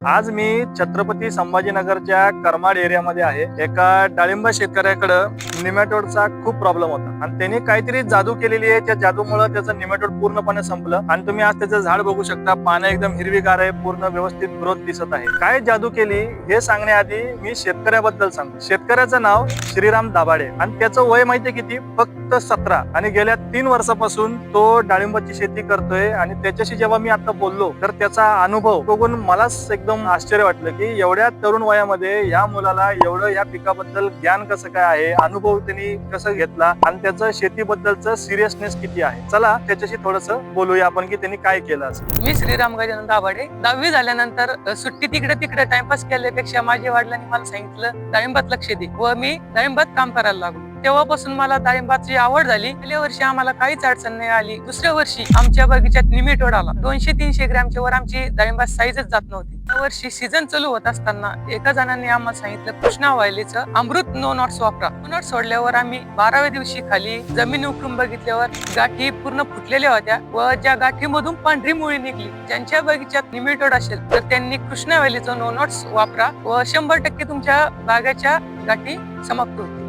आज मी छत्रपती संभाजीनगरच्या करमाड एरियामध्ये आहे. एका डाळिंब शेतकऱ्याकडे निमॅटोडचा खूप प्रॉब्लेम होता आणि त्यांनी काहीतरी जादू केलेली आहे. त्या जादूमुळे त्याचं निमॅटोड पूर्णपणे संपलं आणि तुम्ही आज त्याचं झाड बघू शकता. पानं एकदम हिरवीगार आहे, पूर्ण व्यवस्थित ग्रोथ दिसत आहे. काय जादू केली हे सांगण्याआधी मी शेतकऱ्याबद्दल सांगतो. शेतकऱ्याचं नाव श्रीराम दाभाडे आणि त्याचं वय माहितीये किती? फक्त 17 आणि गेल्या 3 वर्षापासून तो डाळिंबाची शेती करतोय. आणि त्याच्याशी जेव्हा मी आता बोललो तर त्याचा अनुभव बघून मलाच एकदम आश्चर्य वाटलं की एवढ्या तरुण वयामध्ये या मुलाला एवढं या पिकाबद्दल ज्ञान कसं काय आहे, अनुभव त्यांनी कसं घेतला आणि त्याचं शेतीबद्दलचं सिरियसनेस किती आहे. चला त्याच्याशी थोडंसं बोलूया आपण की त्यांनी काय केलं असं. मी श्रीराम गजानन दाभाडे. 10वी झाल्यानंतर सुट्टी तिकडे टाइमपास केल्यापेक्षा माझ्या वडिलांनी मला सांगितलं डाळिंबात लक्ष दे व मी डाळिंबात काम करायला लागलो. तेव्हापासून मला डाळिंबाची आवड झाली. पहिल्या वर्षी आम्हाला काहीच अडचण नाही आली. दुसऱ्या वर्षी आमच्या बगीच्यात निमॅटोड आला. 200-300 ग्रॅमच्या वर आमची डाळिंबात साईजच जात नव्हती. त्या वर्षी सीझन चालू होत असताना एका जणांनी आम्हाला सांगितलं कृष्णा व्हायलीचं अमृत नो नॉट्स वापरा. नॉट सोडल्यावर आम्ही 12व्या दिवशी खाली जमीन उकरून बघितल्यावर गाठी पूर्ण फुटलेल्या होत्या व ज्या गाठीमधून पांढरी मुळी निघली. ज्यांच्या बगीच्यात निमॅटोड असेल तर त्यांनी कृष्णा व्हायलीचं नो नॉट्स वापरा व 100% तुमच्या बागेच्या गाठी समाप्त होतील.